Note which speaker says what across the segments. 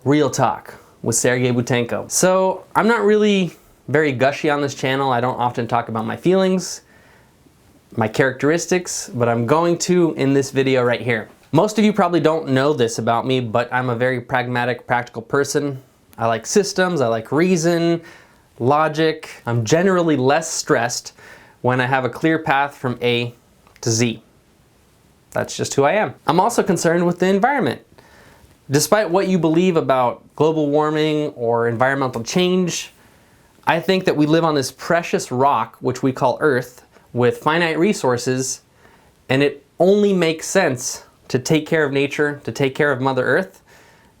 Speaker 1: Real Talk with Sergei Boutenko. So I'm not really very gushy on this channel. I don't often talk about my feelings, my characteristics, but I'm going to in this video right here. Most of you probably don't know this about me, but I'm a very pragmatic, practical person. I like systems, I like reason, logic. I'm generally less stressed when I have a clear path from A to Z. That's just who I am. I'm also concerned with the environment. Despite what you believe about global warming or environmental change, I think that we live on this precious rock, which we call Earth, with finite resources, and it only makes sense to take care of nature, to take care of Mother Earth,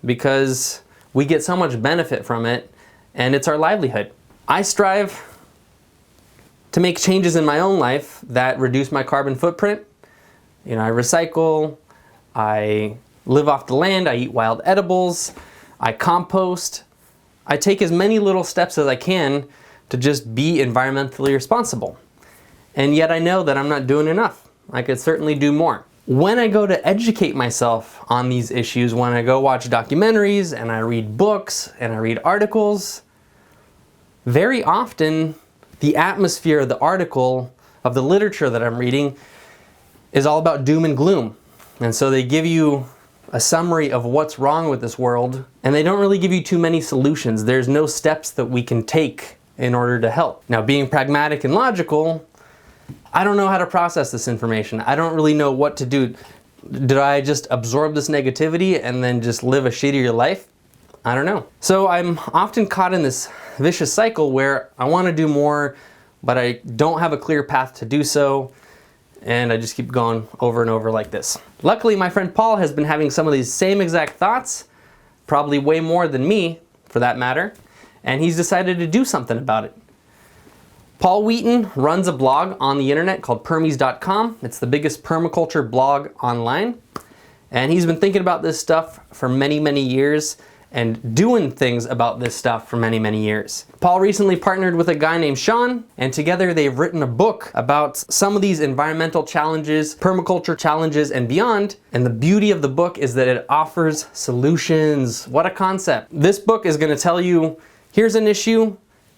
Speaker 1: because we get so much benefit from it, and it's our livelihood. I strive to make changes in my own life that reduce my carbon footprint. You know, I recycle, I live off the land, I eat wild edibles, I compost. I take as many little steps as I can to just be environmentally responsible. And yet I know that I'm not doing enough. I could certainly do more. When I go to educate myself on these issues, when I go watch documentaries and I read books and I read articles, very often the atmosphere of the article, of the literature that I'm reading, is all about doom and gloom. And so they give you a summary of what's wrong with this world, and they don't really give you too many solutions. There's no steps that we can take in order to help. Now, being pragmatic and logical, I don't know how to process this information. I don't really know what to do. Did I just absorb this negativity and then just live a shittier life? I don't know. So I'm often caught in this vicious cycle where I want to do more, but I don't have a clear path to do so. And I just keep going over and over like this. Luckily, my friend Paul has been having some of these same exact thoughts, probably way more than me, for that matter, and he's decided to do something about it. Paul Wheaton runs a blog on the internet called Permies.com. It's the biggest permaculture blog online, and he's been thinking about this stuff for many, many years and doing things about this stuff for many, many years. Paul recently partnered with a guy named Sean, and together they've written a book about some of these environmental challenges, permaculture challenges, and beyond. And the beauty of the book is that it offers solutions. What a concept. This book is gonna tell you, here's an issue,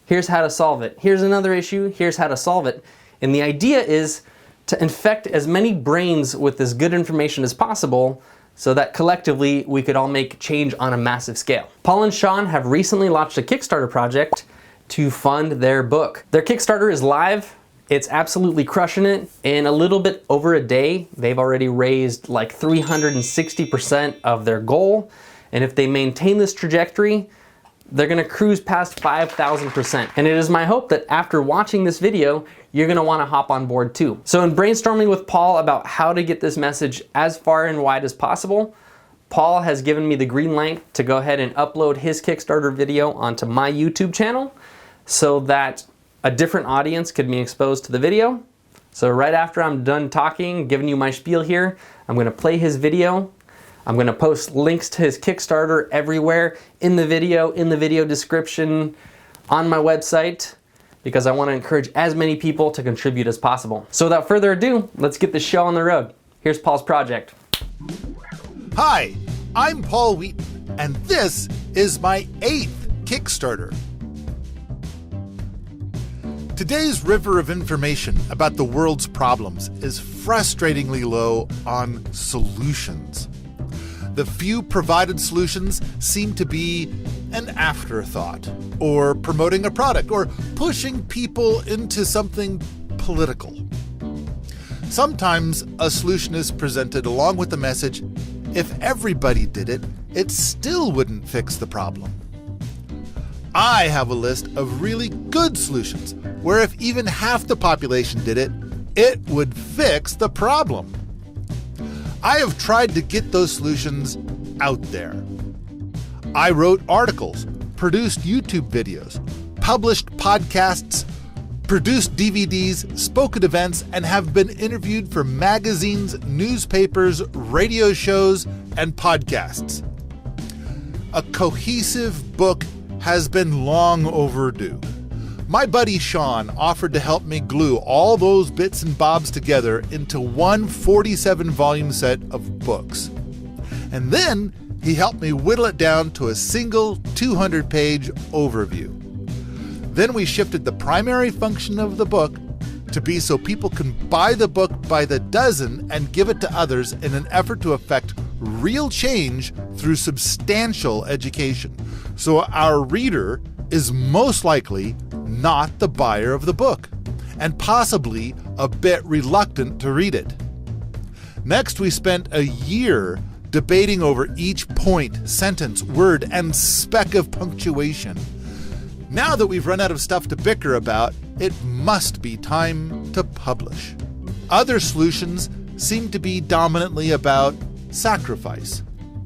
Speaker 1: here's how to solve it. Here's another issue, here's how to solve it. And the idea is to infect as many brains with this good information as possible, so that collectively we could all make change on a massive scale. Paul and Sean have recently launched a Kickstarter project to fund their book. Their Kickstarter is live. It's absolutely crushing it. In a little bit over a day, they've already raised like 360% of their goal. And if they maintain this trajectory, they're gonna cruise past 5,000%. And it is my hope that after watching this video, you're gonna wanna hop on board too. So in brainstorming with Paul about how to get this message as far and wide as possible, Paul has given me the green light to go ahead and upload his Kickstarter video onto my YouTube channel so that a different audience could be exposed to the video. So right after I'm done talking, giving you my spiel here, I'm gonna play his video. I'm gonna post links to his Kickstarter everywhere in the video description, on my website, because I wanna encourage as many people to contribute as possible. So without further ado, let's get this show on the road. Here's Paul's project.
Speaker 2: Hi, I'm Paul Wheaton, and this is my 8th Kickstarter. Today's river of information about the world's problems is frustratingly low on solutions. The few provided solutions seem to be an afterthought, or promoting a product, or pushing people into something political. Sometimes a solution is presented along with the message, if everybody did it, it still wouldn't fix the problem. I have a list of really good solutions, where if even half the population did it, it would fix the problem. I have tried to get those solutions out there. I wrote articles, produced YouTube videos, published podcasts, produced DVDs, spoke at events, and have been interviewed for magazines, newspapers, radio shows, and podcasts. A cohesive book has been long overdue. My buddy Sean offered to help me glue all those bits and bobs together into one 47-volume set of books. And then he helped me whittle it down to a single 200-page overview. Then we shifted the primary function of the book to be so people can buy the book by the dozen and give it to others in an effort to effect real change through substantial education. So our reader is most likely not the buyer of the book, and possibly a bit reluctant to read it. Next, we spent a year debating over each point, sentence, word, and speck of punctuation. Now that we've run out of stuff to bicker about, it must be time to publish. Other solutions seem to be dominantly about sacrifice.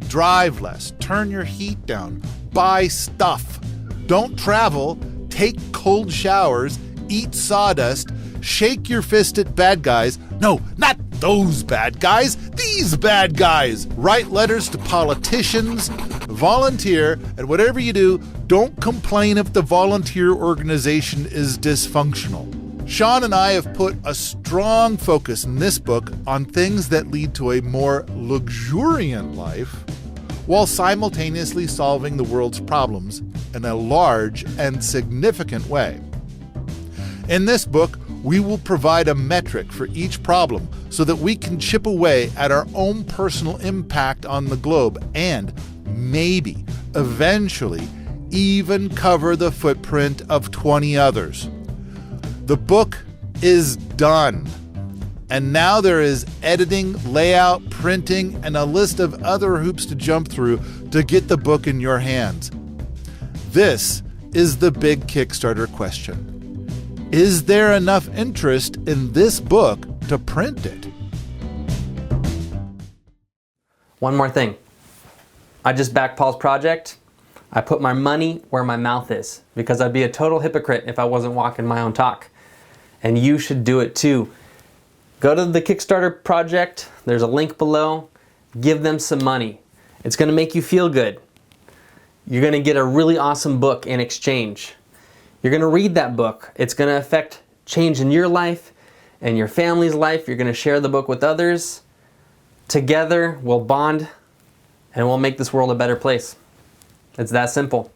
Speaker 2: Drive less, turn your heat down, buy stuff, don't travel, take cold showers, eat sawdust, shake your fist at bad guys. No, not those bad guys, these bad guys. Write letters to politicians, volunteer, and whatever you do, don't complain if the volunteer organization is dysfunctional. Sean and I have put a strong focus in this book on things that lead to a more luxuriant life, while simultaneously solving the world's problems in a large and significant way. In this book, we will provide a metric for each problem so that we can chip away at our own personal impact on the globe and maybe, eventually, even cover the footprint of 20 others. The book is done. And now there is editing, layout, printing, and a list of other hoops to jump through to get the book in your hands. This is the big Kickstarter question. Is there enough interest in this book to print it?
Speaker 1: One more thing. I just backed Paul's project. I put my money where my mouth is, because I'd be a total hypocrite if I wasn't walking my own talk. And you should do it too. Go to the Kickstarter project. There's a link below. Give them some money. It's going to make you feel good. You're going to get a really awesome book in exchange. You're going to read that book. It's going to affect change in your life and your family's life. You're going to share the book with others. Together, we'll bond and we'll make this world a better place. It's that simple.